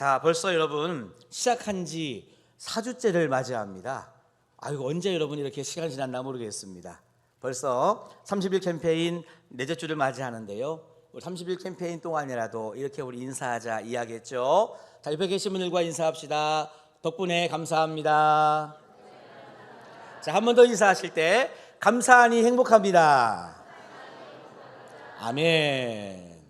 자, 벌써 여러분 시작한 지 4주째를 맞이합니다. 아이고, 언제 여러분 이렇게 시간이 지났나 모르겠습니다. 벌써 30일 캠페인 넷째 주를 맞이하는데요. 30일 캠페인 동안이라도 이렇게 우리 인사하자 이야기했죠. 자, 옆에 계신 분들과 인사합시다. 덕분에 감사합니다. 자, 한 번 더 인사하실 때 감사하니 행복합니다. 아멘.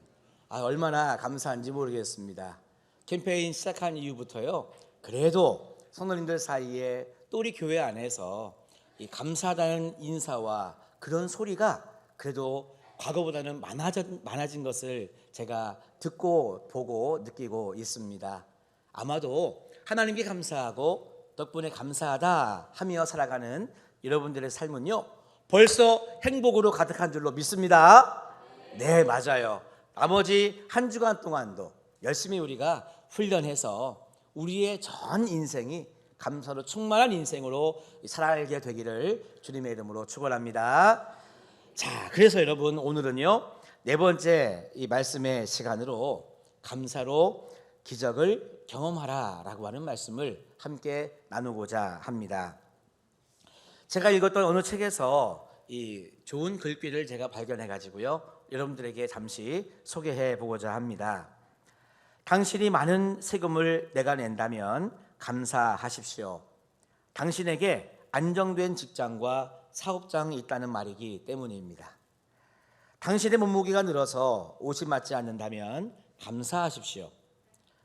얼마나 감사한지 모르겠습니다. 캠페인 시작한 이후부터요, 그래도 성도님들 사이에 또 우리 교회 안에서 이 감사하다는 인사와 그런 소리가 그래도 과거보다는 많아진 것을 제가 듣고 보고 느끼고 있습니다. 아마도 하나님께 감사하고 덕분에 감사하다 하며 살아가는 여러분들의 삶은요, 벌써 행복으로 가득한 줄로 믿습니다. 네, 맞아요. 나머지 한 주간 동안도 열심히 우리가 훈련해서 우리의 전 인생이 감사로 충만한 인생으로 살아가게 되기를 주님의 이름으로 축원합니다. 자, 그래서 여러분 오늘은요, 네 번째 이 말씀의 시간으로 감사로 기적을 경험하라라고 하는 말씀을 함께 나누고자 합니다. 제가 읽었던 어느 책에서 이 좋은 글귀를 제가 발견해 가지고요, 여러분들에게 잠시 소개해 보고자 합니다. 당신이 많은 세금을 내가 낸다면 감사하십시오. 당신에게 안정된 직장과 사업장이 있다는 말이기 때문입니다. 당신의 몸무게가 늘어서 옷이 맞지 않는다면 감사하십시오.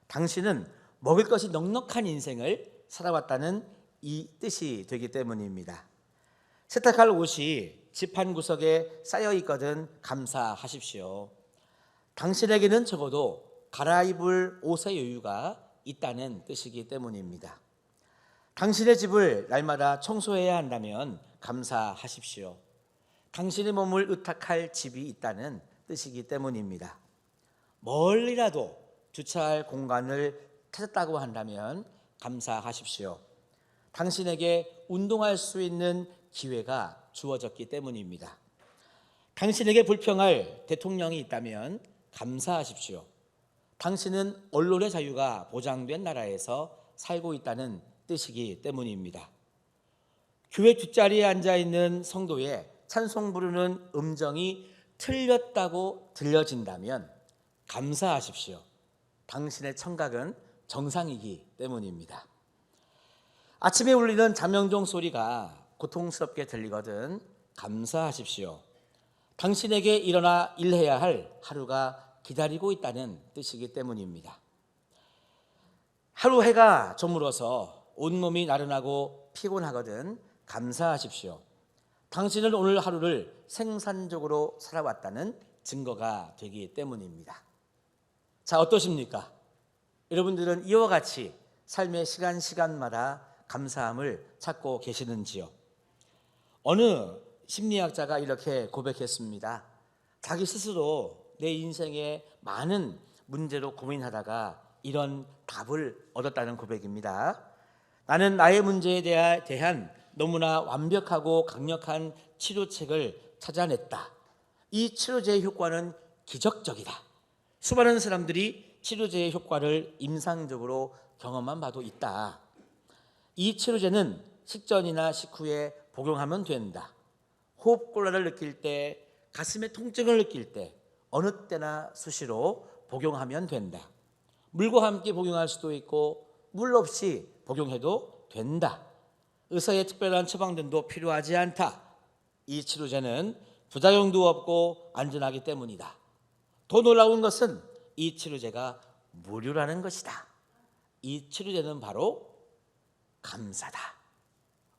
당신은 먹을 것이 넉넉한 인생을 살아왔다는 이 뜻이 되기 때문입니다. 세탁할 옷이 집 한 구석에 쌓여 있거든 감사하십시오. 당신에게는 적어도 갈아입을 옷의 여유가 있다는 뜻이기 때문입니다. 당신의 집을 날마다 청소해야 한다면 감사하십시오. 당신의 몸을 의탁할 집이 있다는 뜻이기 때문입니다. 멀리라도 주차할 공간을 찾았다고 한다면 감사하십시오. 당신에게 운동할 수 있는 기회가 주어졌기 때문입니다. 당신에게 불평할 대통령이 있다면 감사하십시오. 당신은 언론의 자유가 보장된 나라에서 살고 있다는 뜻이기 때문입니다. 교회 뒷자리에 앉아있는 성도의 찬송 부르는 음정이 틀렸다고 들려진다면 감사하십시오. 당신의 청각은 정상이기 때문입니다. 아침에 울리는 자명종 소리가 고통스럽게 들리거든 감사하십시오. 당신에게 일어나 일해야 할 하루가 기다리고 있다는 뜻이기 때문입니다. 하루 해가 저물어서 온몸이 나른하고 피곤하거든 감사하십시오. 당신은 오늘 하루를 생산적으로 살아왔다는 증거가 되기 때문입니다. 자, 어떠십니까? 여러분들은 이와 같이 삶의 시간마다 감사함을 찾고 계시는지요? 어느 심리학자가 이렇게 고백했습니다. 자기 스스로 내 인생에 많은 문제로 고민하다가 이런 답을 얻었다는 고백입니다. 나는 나의 문제에 대한 너무나 완벽하고 강력한 치료책을 찾아냈다. 이 치료제의 효과는 기적적이다. 수많은 사람들이 치료제의 효과를 임상적으로 경험한 바도 있다. 이 치료제는 식전이나 식후에 복용하면 된다. 호흡곤란을 느낄 때, 가슴에 통증을 느낄 때 어느 때나 수시로 복용하면 된다. 물과 함께 복용할 수도 있고 물 없이 복용해도 된다. 의사의 특별한 처방 등도 필요하지 않다. 이 치료제는 부작용도 없고 안전하기 때문이다. 더 놀라운 것은 이 치료제가 무료라는 것이다. 이 치료제는 바로 감사다.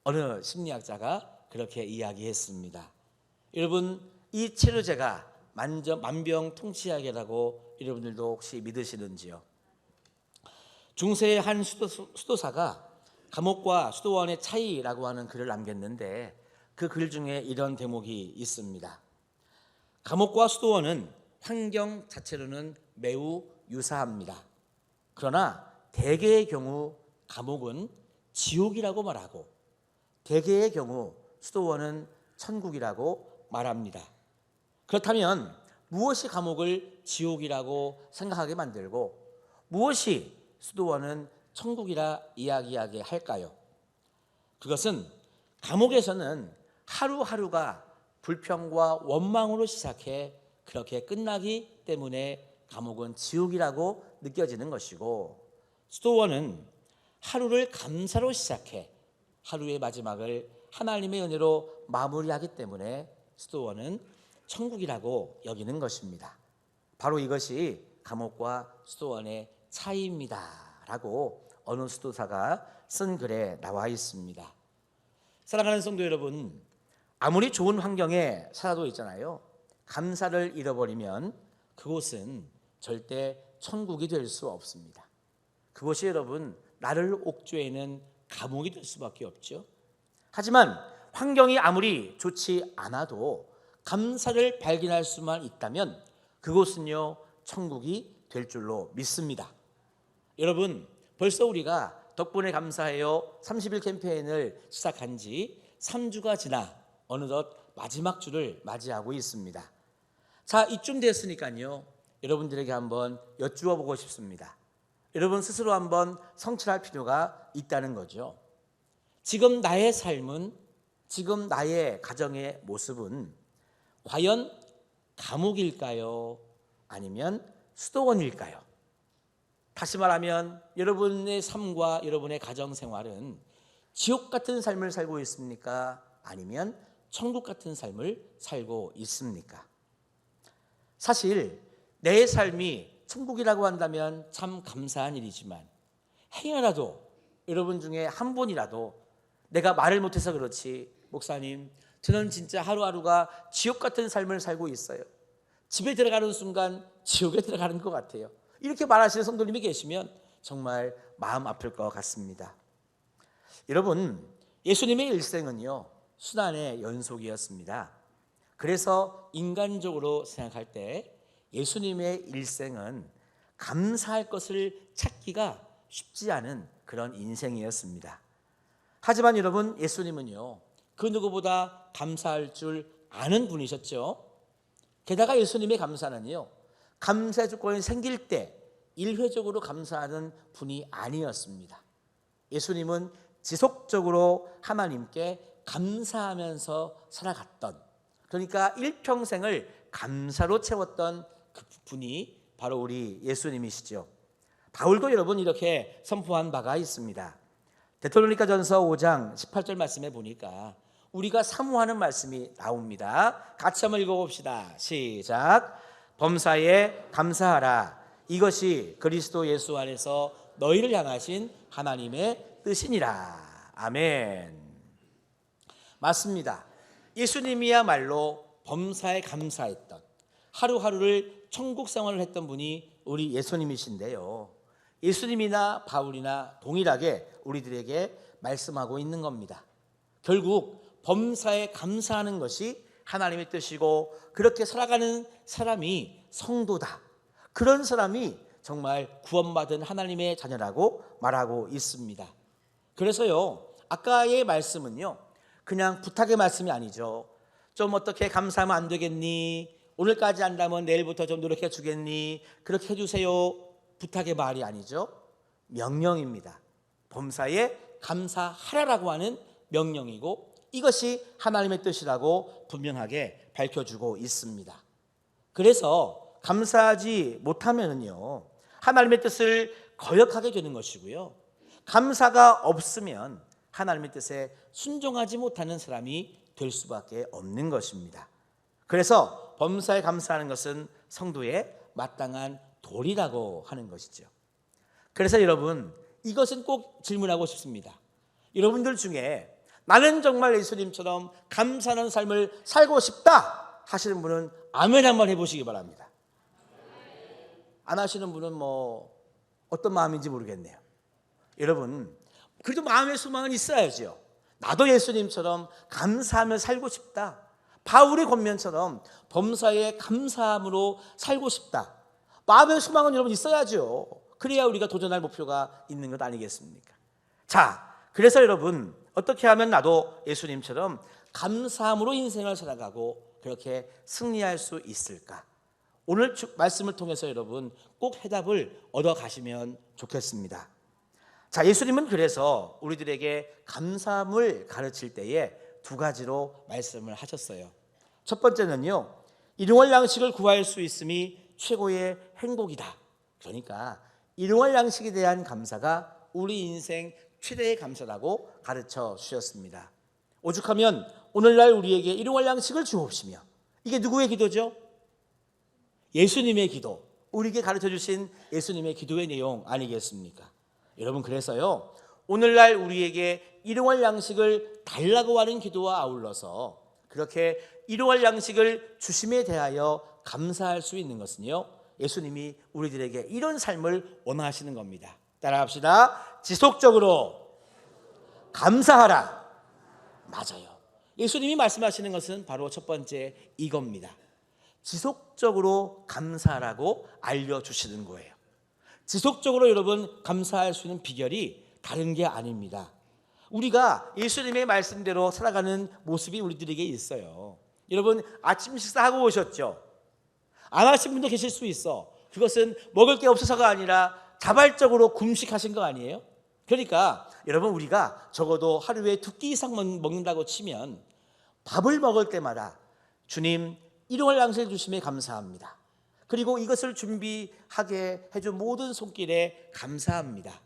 어느 심리학자가 그렇게 이야기했습니다. 여러분, 이 치료제가 만병통치약이라고 여러분들도 혹시 믿으시는지요? 중세의 한 수도사가 감옥과 수도원의 차이라고 하는 글을 남겼는데 그 글 중에 이런 대목이 있습니다. 감옥과 수도원은 환경 자체로는 매우 유사합니다. 그러나 대개의 경우 감옥은 지옥이라고 말하고 대개의 경우 수도원은 천국이라고 말합니다. 그렇다면 무엇이 감옥을 지옥이라고 생각하게 만들고 무엇이 수도원은 천국이라 이야기하게 할까요? 그것은 감옥에서는 하루하루가 불평과 원망으로 시작해 그렇게 끝나기 때문에 감옥은 지옥이라고 느껴지는 것이고, 수도원은 하루를 감사로 시작해 하루의 마지막을 하나님의 은혜로 마무리하기 때문에 수도원은 천국이라고 여기는 것입니다. 바로 이것이 감옥과 수도원의 차이입니다 라고 어느 수도사가 쓴 글에 나와 있습니다. 사랑하는 성도 여러분, 아무리 좋은 환경에 살아도 있잖아요, 감사를 잃어버리면 그곳은 절대 천국이 될 수 없습니다. 그것이 여러분 나를 옥죄이는 감옥이 될 수밖에 없죠. 하지만 환경이 아무리 좋지 않아도 감사를 발견할 수만 있다면 그곳은요 천국이 될 줄로 믿습니다. 여러분, 벌써 우리가 덕분에 감사해요 30일 캠페인을 시작한 지 3주가 지나 어느덧 마지막 주를 맞이하고 있습니다. 자, 이쯤 됐으니까요 여러분들에게 한번 여쭈어 보고 싶습니다. 여러분 스스로 한번 성찰할 필요가 있다는 거죠. 지금 나의 삶은, 지금 나의 가정의 모습은 과연 감옥일까요? 아니면 수도원일까요? 다시 말하면 여러분의 삶과 여러분의 가정 생활은 지옥 같은 삶을 살고 있습니까? 아니면 천국 같은 삶을 살고 있습니까? 사실 내 삶이 천국이라고 한다면 참 감사한 일이지만, 행여라도 여러분 중에 한 분이라도 내가 말을 못해서 그렇지, 목사님 저는 진짜 하루하루가 지옥 같은 삶을 살고 있어요, 집에 들어가는 순간 지옥에 들어가는 것 같아요, 이렇게 말하시는 성도님이 계시면 정말 마음 아플 것 같습니다. 여러분, 예수님의 일생은요 순환의 연속이었습니다. 그래서 인간적으로 생각할 때 예수님의 일생은 감사할 것을 찾기가 쉽지 않은 그런 인생이었습니다. 하지만 여러분, 예수님은요 그 누구보다 감사할 줄 아는 분이셨죠. 게다가 예수님의 감사는요 감사의 조건이 생길 때 일회적으로 감사하는 분이 아니었습니다. 예수님은 지속적으로 하나님께 감사하면서 살아갔던, 그러니까 일평생을 감사로 채웠던 그 분이 바로 우리 예수님이시죠. 바울도 여러분 이렇게 선포한 바가 있습니다. 데살로니가전서 5장 18절 말씀에 보니까 우리가 사모하는 말씀이 나옵니다. 같이 한번 읽어봅시다. 시작. 범사에 감사하라. 이것이 그리스도 예수 안에서 너희를 향하신 하나님의 뜻이니라. 아멘. 맞습니다. 예수님이야말로 범사에 감사했던, 하루하루를 천국 생활을 했던 분이 우리 예수님이신데요, 예수님이나 바울이나 동일하게 우리들에게 말씀하고 있는 겁니다. 결국 범사에 감사하는 것이 하나님의 뜻이고, 그렇게 살아가는 사람이 성도다, 그런 사람이 정말 구원받은 하나님의 자녀라고 말하고 있습니다. 그래서요 아까의 말씀은요 그냥 부탁의 말씀이 아니죠. 좀 어떻게 감사하면 안 되겠니? 오늘까지 한다면 내일부터 좀 노력해 주겠니? 그렇게 해주세요, 부탁의 말이 아니죠. 명령입니다. 범사에 감사하라라고 하는 명령이고, 이것이 하나님의 뜻이라고 분명하게 밝혀주고 있습니다. 그래서 감사하지 못하면요 하나님의 뜻을 거역하게 되는 것이고요, 감사가 없으면 하나님의 뜻에 순종하지 못하는 사람이 될 수밖에 없는 것입니다. 그래서 범사에 감사하는 것은 성도의 마땅한 도리라고 하는 것이죠. 그래서 여러분, 이것은 꼭 질문하고 싶습니다. 여러분들 중에 나는 정말 예수님처럼 감사하는 삶을 살고 싶다 하시는 분은 아멘 한번 해보시기 바랍니다. 안 하시는 분은 뭐 어떤 마음인지 모르겠네요. 여러분, 그래도 마음의 소망은 있어야죠. 나도 예수님처럼 감사하며 살고 싶다, 바울의 권면처럼 범사에 감사함으로 살고 싶다, 마음의 소망은 여러분 있어야죠. 그래야 우리가 도전할 목표가 있는 것 아니겠습니까? 자, 그래서 여러분 어떻게 하면 나도 예수님처럼 감사함으로 인생을 살아가고 그렇게 승리할 수 있을까? 오늘 말씀을 통해서 여러분 꼭 해답을 얻어 가시면 좋겠습니다. 자, 예수님은 그래서 우리들에게 감사함을 가르칠 때에 두 가지로 말씀을 하셨어요. 첫 번째는요, 일용할 양식을 구할 수 있음이 최고의 행복이다. 그러니까 일용할 양식에 대한 감사가 우리 인생 최대의 감사라고 가르쳐 주셨습니다. 오죽하면 오늘날 우리에게 일용할 양식을 주옵시며, 이게 누구의 기도죠? 예수님의 기도, 우리에게 가르쳐 주신 예수님의 기도의 내용 아니겠습니까? 여러분, 그래서요, 오늘날 우리에게 일용할 양식을 달라고 하는 기도와 아울러서 그렇게 일용할 양식을 주심에 대하여 감사할 수 있는 것은요, 예수님이 우리들에게 이런 삶을 원하시는 겁니다. 따라합시다. 지속적으로 감사하라. 맞아요. 예수님이 말씀하시는 것은 바로 첫 번째 이겁니다. 지속적으로 감사하라고 알려주시는 거예요. 지속적으로 여러분 감사할 수 있는 비결이 다른 게 아닙니다. 우리가 예수님의 말씀대로 살아가는 모습이 우리들에게 있어요. 여러분, 아침 식사하고 오셨죠? 안 하신 분도 계실 수 있어. 그것은 먹을 게 없어서가 아니라 자발적으로 금식하신 거 아니에요? 그러니까 여러분, 우리가 적어도 하루에 2끼 이상 먹는다고 치면 밥을 먹을 때마다 주님 일용할 양식을 주심에 감사합니다. 그리고 이것을 준비하게 해준 모든 손길에 감사합니다.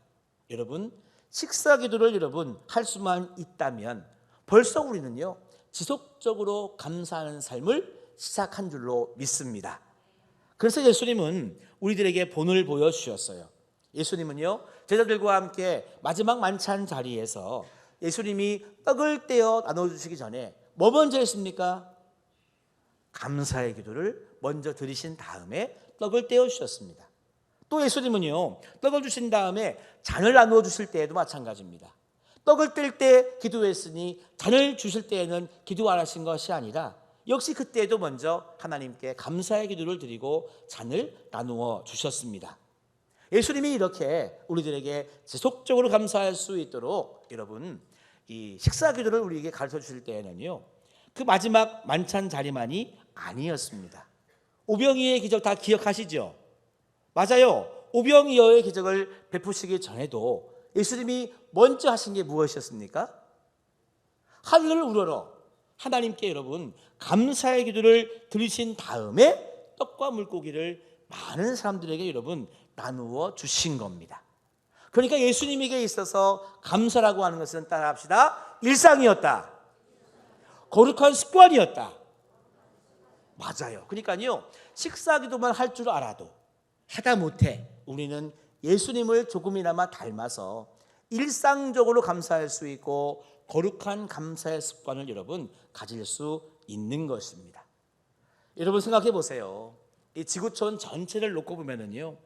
여러분, 식사 기도를 여러분 할 수만 있다면 벌써 우리는요, 지속적으로 감사하는 삶을 시작한 줄로 믿습니다. 그래서 예수님은 우리들에게 본을 보여주셨어요. 예수님은요, 제자들과 함께 마지막 만찬 자리에서 예수님이 떡을 떼어 나눠주시기 전에 뭐 먼저 했습니까? 감사의 기도를 먼저 드리신 다음에 떡을 떼어 주셨습니다. 또 예수님은요, 떡을 주신 다음에 잔을 나누어 주실 때에도 마찬가지입니다. 떡을 뗄 때 기도했으니 잔을 주실 때에는 기도 안 하신 것이 아니라 역시 그때에도 먼저 하나님께 감사의 기도를 드리고 잔을 나누어 주셨습니다. 예수님이 이렇게 우리들에게 지속적으로 감사할 수 있도록 여러분 이 식사 기도를 우리에게 가르쳐 주실 때에는요, 그 마지막 만찬 자리만이 아니었습니다. 오병이어의 기적 다 기억하시죠? 맞아요. 오병이어의 기적을 베푸시기 전에도 예수님이 먼저 하신 게 무엇이었습니까? 하늘을 우러러 하나님께 여러분 감사의 기도를 드리신 다음에 떡과 물고기를 많은 사람들에게 여러분 나누어 주신 겁니다. 그러니까 예수님에게 있어서 감사라고 하는 것은 따라합시다. 일상이었다. 거룩한 습관이었다. 맞아요. 그러니까요, 식사 기도만 할 줄 알아도 하다못해 우리는 예수님을 조금이나마 닮아서 일상적으로 감사할 수 있고 거룩한 감사의 습관을 여러분 가질 수 있는 것입니다. 여러분 생각해 보세요. 이 지구촌 전체를 놓고 보면은요,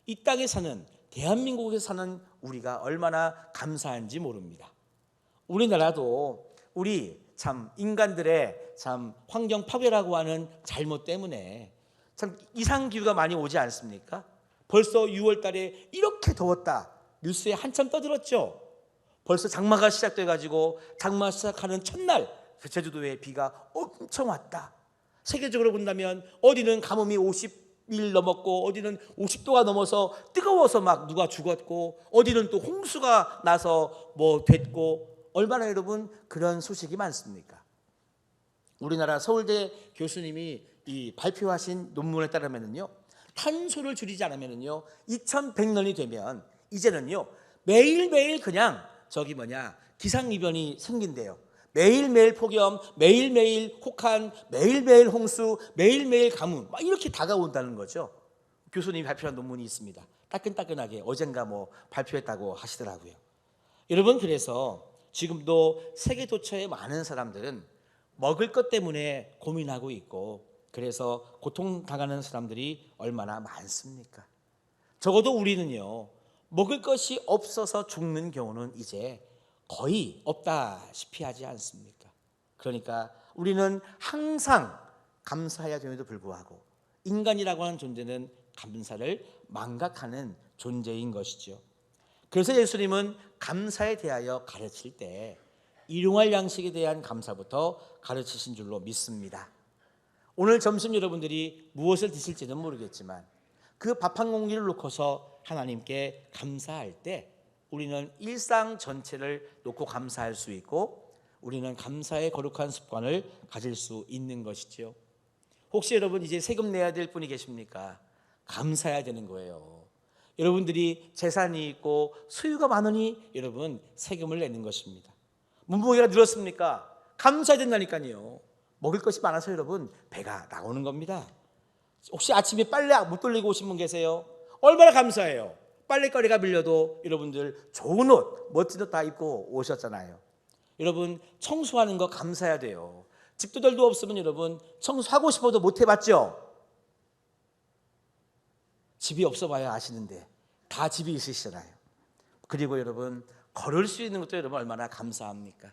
이 땅에 사는 대한민국에 사는 우리가 얼마나 감사한지 모릅니다. 우리나라도 우리 참 인간들의 참 환경 파괴라고 하는 잘못 때문에 참 이상 기후가 많이 오지 않습니까? 벌써 6월 달에 이렇게 더웠다 뉴스에 한참 떠들었죠. 벌써 장마가 시작돼 가지고 장마 시작하는 첫날 제주도에 비가 엄청 왔다. 세계적으로 본다면 어디는 가뭄이 50일 넘었고 어디는 50도가 넘어서 뜨거워서 막 누가 죽었고 어디는 또 홍수가 나서 뭐 됐고, 얼마나 여러분 그런 소식이 많습니까? 우리나라 서울대 교수님이 이 발표하신 논문에 따르면요, 탄소를 줄이지 않으면요 2100년이 되면 이제는요 매일매일 그냥 기상이변이 생긴대요. 매일매일 폭염, 매일매일 혹한, 매일매일 홍수, 매일매일 가뭄 막 이렇게 다가온다는 거죠. 교수님이 발표한 논문이 있습니다. 따끈따끈하게 어젠가 뭐 발표했다고 하시더라고요. 여러분, 그래서 지금도 세계 도처의 많은 사람들은 먹을 것 때문에 고민하고 있고, 그래서 고통당하는 사람들이 얼마나 많습니까? 적어도 우리는요 먹을 것이 없어서 죽는 경우는 이제 거의 없다시피 하지 않습니까? 그러니까 우리는 항상 감사해야 됨에도 불구하고 인간이라고 하는 존재는 감사를 망각하는 존재인 것이죠. 그래서 예수님은 감사에 대하여 가르칠 때 일용할 양식에 대한 감사부터 가르치신 줄로 믿습니다. 오늘 점심 여러분들이 무엇을 드실지는 모르겠지만 그 밥 한 공기를 놓고서 하나님께 감사할 때 우리는 일상 전체를 놓고 감사할 수 있고 우리는 감사의 거룩한 습관을 가질 수 있는 것이지요. 혹시 여러분 이제 세금 내야 될 분이 계십니까? 감사해야 되는 거예요. 여러분들이 재산이 있고 소유가 많으니 여러분 세금을 내는 것입니다. 문무기가 늘었습니까? 감사해야 된다니까요. 먹을 것이 많아서 여러분 배가 나오는 겁니다. 혹시 아침에 빨래 못 돌리고 오신 분 계세요? 얼마나 감사해요. 빨래거리가 밀려도 여러분들 좋은 옷, 멋진 옷 다 입고 오셨잖아요. 여러분 청소하는 거 감사해야 돼요. 집도들도 없으면 여러분 청소하고 싶어도 못 해봤죠? 집이 없어봐야 아시는데 다 집이 있으시잖아요. 그리고 여러분 걸을 수 있는 것도 여러분 얼마나 감사합니까?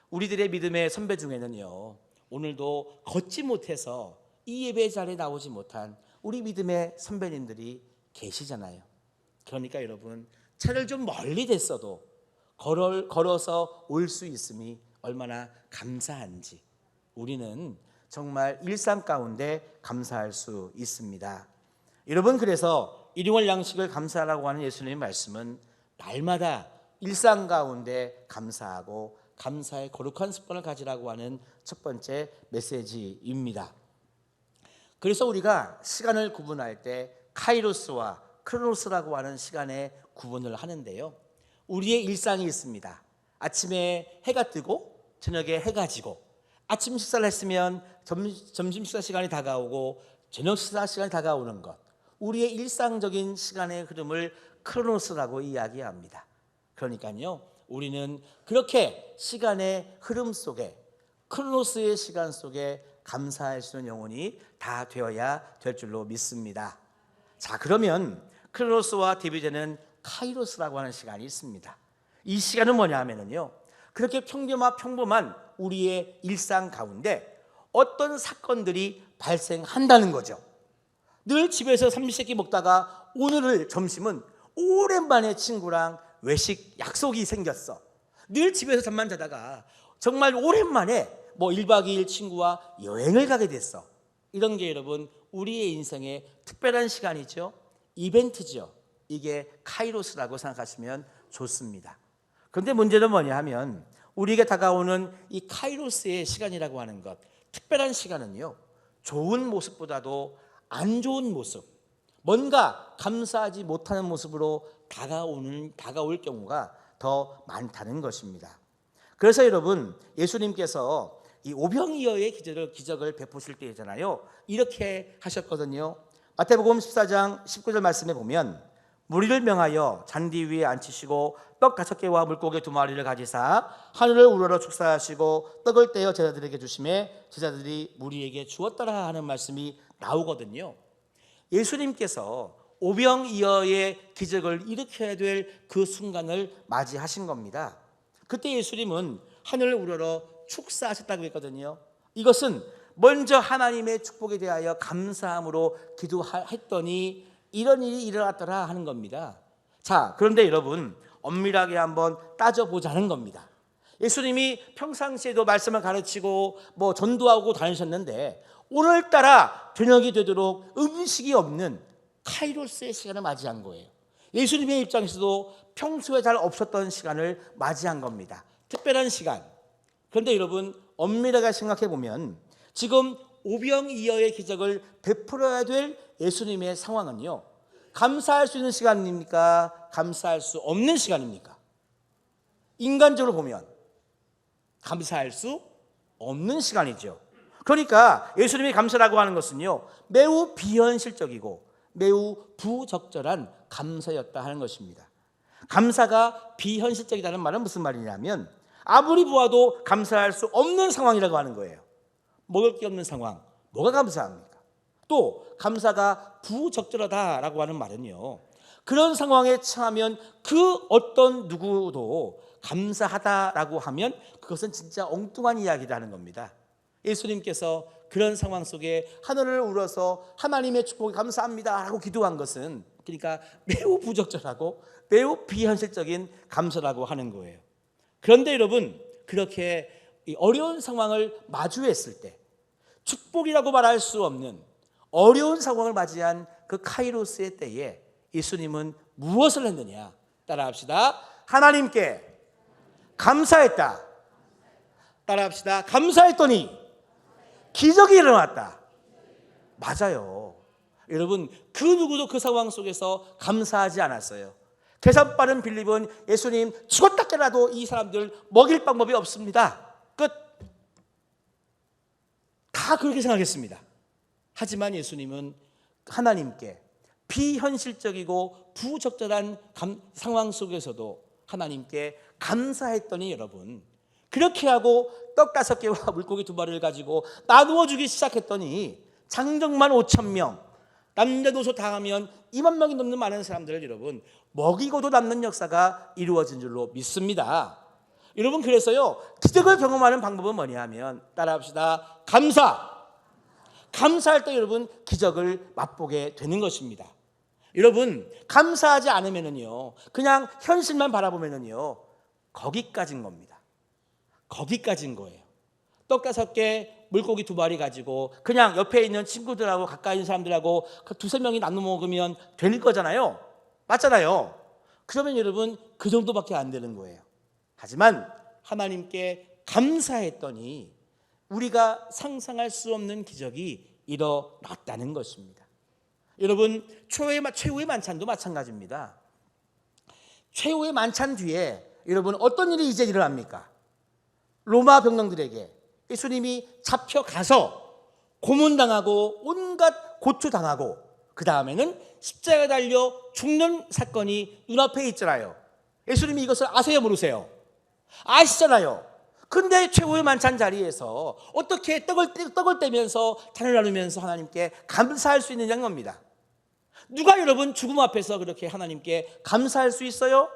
우리들의 믿음의 선배 중에는요, 오늘도 걷지 못해서 이 예배 자리에 나오지 못한 우리 믿음의 선배님들이 계시잖아요. 그러니까 여러분 차를 좀 멀리 댔어도 걸어서 올 수 있음이 얼마나 감사한지 우리는 정말 일상 가운데 감사할 수 있습니다. 여러분 그래서 일용할 양식을 감사하라고 하는 예수님의 말씀은 날마다 일상 가운데 감사하고 감사의 거룩한 습관을 가지라고 하는 첫 번째 메시지입니다. 그래서 우리가 시간을 구분할 때 카이로스와 크로노스라고 하는 시간의 구분을 하는데요. 우리의 일상이 있습니다. 아침에 해가 뜨고 저녁에 해가 지고 아침 식사를 했으면 점심 식사 시간이 다가오고 저녁 식사 시간이 다가오는 것, 우리의 일상적인 시간의 흐름을 크로노스라고 이야기합니다. 그러니까요, 우리는 그렇게 시간의 흐름 속에 크로노스의 시간 속에 감사할 수 있는 영혼이 다 되어야 될 줄로 믿습니다. 자, 그러면 크로노스와 대비되는 카이로스라고 하는 시간이 있습니다. 이 시간은 뭐냐 하면요, 그렇게 평범한 우리의 일상 가운데 어떤 사건들이 발생한다는 거죠. 늘 집에서 삼시세끼 먹다가 오늘을 점심은 오랜만에 친구랑 외식 약속이 생겼어. 늘 집에서 잠만 자다가 정말 오랜만에 1박 2일 친구와 여행을 가게 됐어. 이런 게 여러분 우리의 인생의 특별한 시간이죠. 이벤트죠. 이게 카이로스라고 생각하시면 좋습니다. 그런데 문제는 뭐냐 하면 우리에게 다가오는 이 카이로스의 시간이라고 하는 것, 특별한 시간은요, 좋은 모습보다도 안 좋은 모습, 뭔가 감사하지 못하는 모습으로 다가올 경우가 더 많다는 것입니다. 그래서 여러분 예수님께서 이 오병이어의 기적을 베푸실 때잖아요, 이렇게 하셨거든요. 마태복음 14장 19절 말씀에 보면 무리를 명하여 잔디 위에 앉히시고 떡 5개와 물고기 2마리를 가지사 하늘을 우러러 축사하시고 떡을 떼어 제자들에게 주시매 제자들이 무리에게 주었더라 하는 말씀이 나오거든요. 예수님께서 오병이어의 기적을 일으켜야 될 그 순간을 맞이하신 겁니다. 그때 예수님은 하늘을 우러러 축사하셨다고 했거든요. 이것은 먼저 하나님의 축복에 대하여 감사함으로 기도했더니 이런 일이 일어났더라 하는 겁니다. 자, 그런데 여러분 엄밀하게 한번 따져보자는 겁니다. 예수님이 평상시에도 말씀을 가르치고 전도하고 다니셨는데 오늘따라 저녁이 되도록 음식이 없는 카이로스의 시간을 맞이한 거예요. 예수님의 입장에서도 평소에 잘 없었던 시간을 맞이한 겁니다. 특별한 시간. 그런데 여러분 엄밀하게 생각해 보면 지금 오병이어의 기적을 베풀어야 될 예수님의 상황은요, 감사할 수 있는 시간입니까? 감사할 수 없는 시간입니까? 인간적으로 보면 감사할 수 없는 시간이죠. 그러니까 예수님이 감사라고 하는 것은요, 매우 비현실적이고 매우 부적절한 감사였다 하는 것입니다. 감사가 비현실적이라는 말은 무슨 말이냐면 아무리 보아도 감사할 수 없는 상황이라고 하는 거예요. 먹을 게 없는 상황, 뭐가 감사합니까? 또 감사가 부적절하다라고 하는 말은요, 그런 상황에 처하면 그 어떤 누구도 감사하다라고 하면 그것은 진짜 엉뚱한 이야기라는 겁니다. 예수님께서 그런 상황 속에 하늘을 우러서 하나님의 축복에 감사합니다 라고 기도한 것은 그러니까 매우 부적절하고 매우 비현실적인 감사라고 하는 거예요. 그런데 여러분 그렇게 어려운 상황을 마주했을 때 축복이라고 말할 수 없는 어려운 상황을 맞이한 그 카이로스의 때에 예수님은 무엇을 했느냐? 따라합시다. 하나님께 감사했다. 따라합시다. 감사했더니 기적이 일어났다. 맞아요. 여러분, 그 누구도 그 상황 속에서 감사하지 않았어요. 계산 빠른 빌립은 예수님 죽었다 깨라도 이 사람들 먹일 방법이 없습니다. 끝. 다 그렇게 생각했습니다. 하지만 예수님은 하나님께 비현실적이고 부적절한 상황 속에서도 하나님께 감사했더니 여러분, 그렇게 하고 떡 5개와 물고기 2마리를 가지고 나누어 주기 시작했더니 장정만 5,000명, 남녀 노소 다 하면 2만 명이 넘는 많은 사람들을 여러분 먹이고도 남는 역사가 이루어진 줄로 믿습니다. 여러분, 그래서요, 기적을 경험하는 방법은 뭐냐 하면 따라합시다. 감사할 때 여러분 기적을 맛보게 되는 것입니다. 여러분, 감사하지 않으면은요, 그냥 현실만 바라보면은요, 거기까지인 겁니다. 거기까지인 거예요. 떡 5개, 물고기 2마리 가지고 그냥 옆에 있는 친구들하고 가까이 있는 사람들하고 2-3명이 나눠 먹으면 될 거잖아요. 맞잖아요. 그러면 여러분 그 정도밖에 안 되는 거예요. 하지만 하나님께 감사했더니 우리가 상상할 수 없는 기적이 일어났다는 것입니다. 여러분, 최후의 만찬도 마찬가지입니다. 최후의 만찬 뒤에 여러분 어떤 일이 이제 일어납니까? 로마 병정들에게 예수님이 잡혀가서 고문당하고 온갖 고초당하고 그 다음에는 십자가에 달려 죽는 사건이 눈앞에 있잖아요. 예수님이 이것을 아세요, 모르세요? 아시잖아요. 근데 최후의 만찬 자리에서 어떻게 떡을 떼면서 잔을 나누면서 하나님께 감사할 수 있느냐는 겁니다. 누가 여러분 죽음 앞에서 그렇게 하나님께 감사할 수 있어요?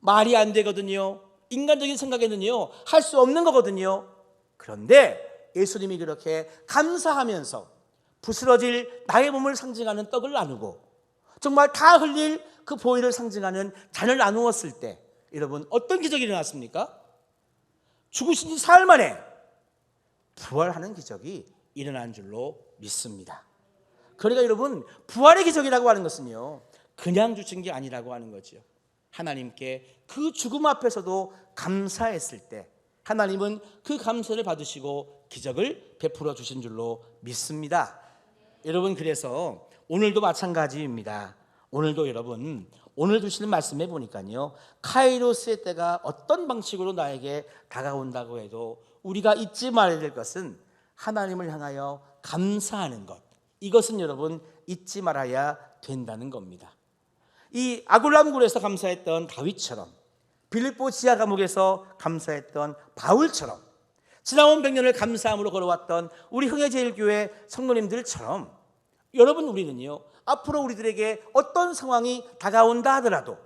말이 안 되거든요. 인간적인 생각에는요, 할 수 없는 거거든요. 그런데 예수님이 그렇게 감사하면서 부스러질 나의 몸을 상징하는 떡을 나누고 정말 다 흘릴 그 보혈을 상징하는 잔을 나누었을 때 여러분 어떤 기적이 일어났습니까? 죽으신 지 사흘 만에 부활하는 기적이 일어난 줄로 믿습니다. 그러니까 여러분, 부활의 기적이라고 하는 것은요, 그냥 주신 게 아니라고 하는 거죠. 하나님께 그 죽음 앞에서도 감사했을 때 하나님은 그 감사를 받으시고 기적을 베풀어 주신 줄로 믿습니다. 여러분, 그래서 오늘도 마찬가지입니다. 오늘도 여러분, 오늘 주시는 말씀에 보니까요, 카이로스의 때가 어떤 방식으로 나에게 다가온다고 해도 우리가 잊지 말아야 될 것은 하나님을 향하여 감사하는 것, 이것은 여러분 잊지 말아야 된다는 겁니다. 이 아굴람굴에서 감사했던 다윗처럼, 빌립보 지하 감옥에서 감사했던 바울처럼, 지나온 100년을 감사함으로 걸어왔던 우리 흥해제일교회 성도님들처럼 여러분, 우리는요, 앞으로 우리들에게 어떤 상황이 다가온다 하더라도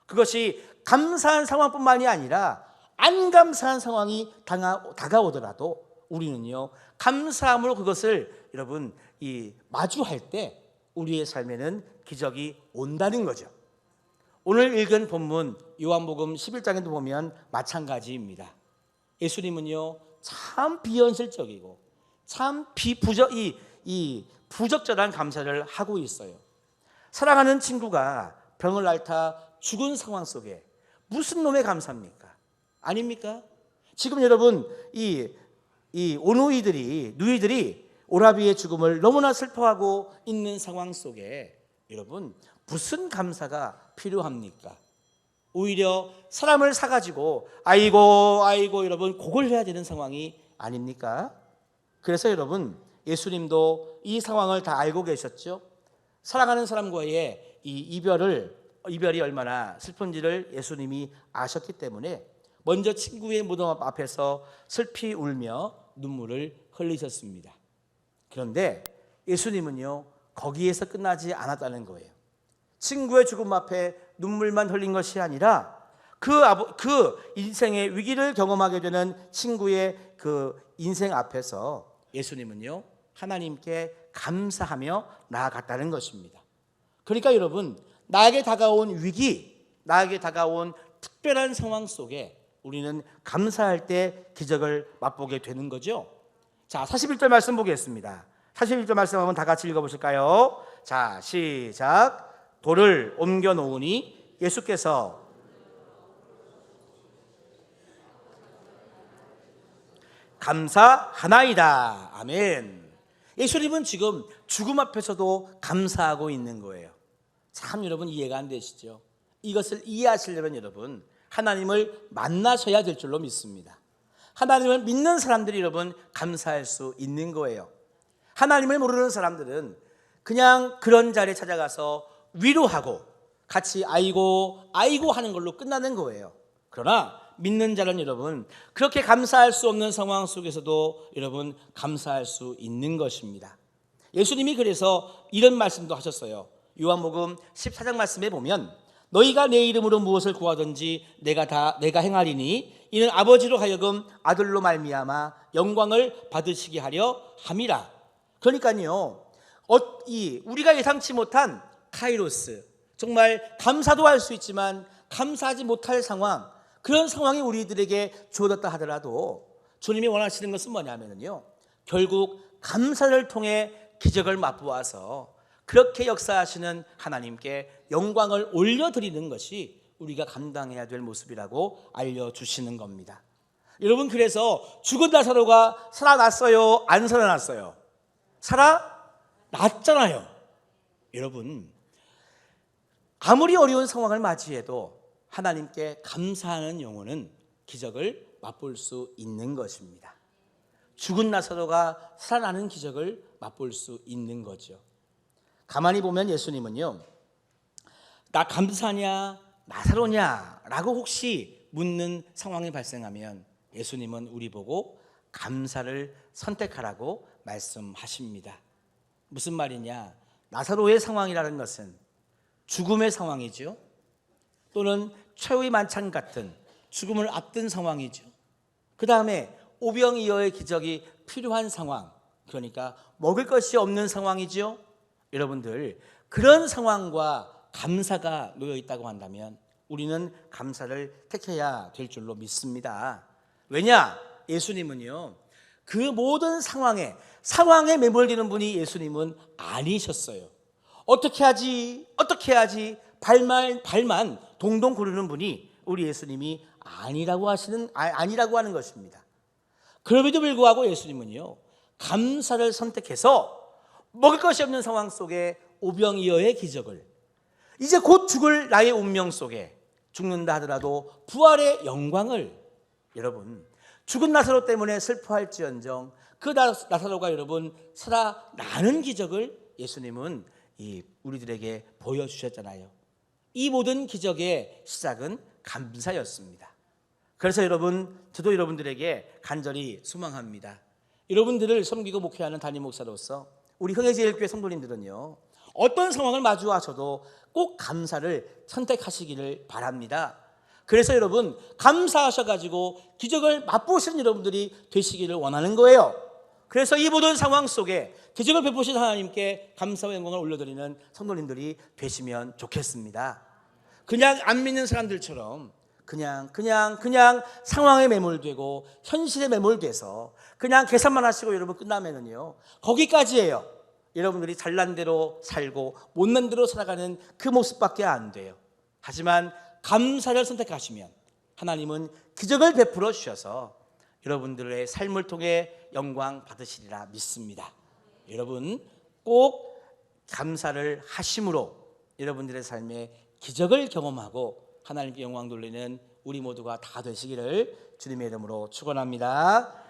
그것이 감사한 상황뿐만이 아니라 안 감사한 상황이 다가오더라도 우리는요, 감사함으로 그것을 여러분 마주할 때 우리의 삶에는 기적이 온다는 거죠. 오늘 읽은 본문 요한복음 11장에도 보면 마찬가지입니다. 예수님은요, 참 비현실적이고 참 부적절한 감사를 하고 있어요. 사랑하는 친구가 병을 앓다 죽은 상황 속에 무슨 놈의 감사입니까? 아닙니까? 지금 여러분 이 누이들이 오라비의 죽음을 너무나 슬퍼하고 있는 상황 속에 여러분 무슨 감사가 필요합니까? 오히려 사람을 사가지고 아이고 여러분 곡을 해야 되는 상황이 아닙니까? 그래서 여러분 예수님도 이 상황을 다 알고 계셨죠. 사랑하는 사람과의 이 이별이 얼마나 슬픈지를 예수님이 아셨기 때문에 먼저 친구의 무덤 앞에서 슬피 울며 눈물을 흘리셨습니다. 그런데 예수님은요, 거기에서 끝나지 않았다는 거예요. 친구의 죽음 앞에 눈물만 흘린 것이 아니라 그 인생의 위기를 경험하게 되는 친구의 그 인생 앞에서 예수님은요, 하나님께 감사하며 나아갔다는 것입니다. 그러니까 여러분, 나에게 다가온 위기, 나에게 다가온 특별한 상황 속에 우리는 감사할 때 기적을 맛보게 되는 거죠. 자, 41절 말씀 보겠습니다. 41절 말씀 한번 다 같이 읽어보실까요? 자, 시작. 돌을 옮겨 놓으니 예수께서 감사하나이다. 아멘. 예수님은 지금 죽음 앞에서도 감사하고 있는 거예요. 참 여러분 이해가 안 되시죠? 이것을 이해하시려면 여러분 하나님을 만나셔야 될 줄로 믿습니다. 하나님을 믿는 사람들이 여러분 감사할 수 있는 거예요. 하나님을 모르는 사람들은 그냥 그런 자리에 찾아가서 위로하고 같이 아이고 하는 걸로 끝나는 거예요. 그러나 믿는 자는 여러분 그렇게 감사할 수 없는 상황 속에서도 여러분 감사할 수 있는 것입니다. 예수님이 그래서 이런 말씀도 하셨어요. 요한복음 14장 말씀에 보면 너희가 내 이름으로 무엇을 구하든지 내가 행하리니 이는 아버지로 하여금 아들로 말미암아 영광을 받으시게 하려 함이라. 그러니까요 우리가 예상치 못한 카이로스, 정말 감사도 할 수 있지만 감사하지 못할 상황, 그런 상황이 우리들에게 주어졌다 하더라도 주님이 원하시는 것은 뭐냐면요 결국 감사를 통해 기적을 맛보아서 그렇게 역사하시는 하나님께 영광을 올려드리는 것이 우리가 감당해야 될 모습이라고 알려주시는 겁니다. 여러분 그래서 죽은 나사로가 살아났어요? 안 살아났어요? 살아났잖아요. 여러분 아무리 어려운 상황을 맞이해도 하나님께 감사하는 영혼은 기적을 맛볼 수 있는 것입니다. 죽은 나사로가 살아나는 기적을 맛볼 수 있는 거죠. 가만히 보면 예수님은요 나 감사냐 나사로냐 라고 혹시 묻는 상황이 발생하면 예수님은 우리 보고 감사를 선택하라고 말씀하십니다. 무슨 말이냐, 나사로의 상황이라는 것은 죽음의 상황이죠. 또는 최후의 만찬 같은 죽음을 앞둔 상황이죠. 그 다음에 오병이어의 기적이 필요한 상황, 그러니까 먹을 것이 없는 상황이죠. 여러분들 그런 상황과 감사가 놓여 있다고 한다면 우리는 감사를 택해야 될 줄로 믿습니다. 왜냐? 예수님은요 그 모든 상황에 매몰되는 분이 예수님은 아니셨어요. 어떻게 하지 발만 동동 구르는 분이 우리 예수님이 아니라고 하는 것입니다. 그럼에도 불구하고 예수님은요 감사를 선택해서 먹을 것이 없는 상황 속에 오병이어의 기적을, 이제 곧 죽을 나의 운명 속에 죽는다 하더라도 부활의 영광을, 여러분 죽은 나사로 때문에 슬퍼할지언정 그 나사로가 여러분 살아나는 기적을 예수님은 우리들에게 보여주셨잖아요. 이 모든 기적의 시작은 감사였습니다. 그래서 여러분 저도 여러분들에게 간절히 소망합니다. 여러분들을 섬기고 목회하는 담임 목사로서 우리 흥해제일교회 성도님들은요 어떤 상황을 마주하셔도 꼭 감사를 선택하시기를 바랍니다. 그래서 여러분 감사하셔가지고 기적을 맛보시는 여러분들이 되시기를 원하는 거예요. 그래서 이 모든 상황 속에 기적을 베푸신 하나님께 감사와 영광을 올려드리는 성도님들이 되시면 좋겠습니다. 그냥 안 믿는 사람들처럼 그냥 상황에 매몰되고 현실에 매몰돼서 그냥 계산만 하시고 여러분 끝나면은요 거기까지예요. 여러분들이 잘난 대로 살고 못난 대로 살아가는 그 모습밖에 안 돼요. 하지만 감사를 선택하시면 하나님은 기적을 베풀어 주셔서 여러분들의 삶을 통해 영광 받으시리라 믿습니다. 여러분 꼭 감사를 하심으로 여러분들의 삶에 기적을 경험하고 하나님께 영광 돌리는 우리 모두가 다 되시기를 주님의 이름으로 축원합니다.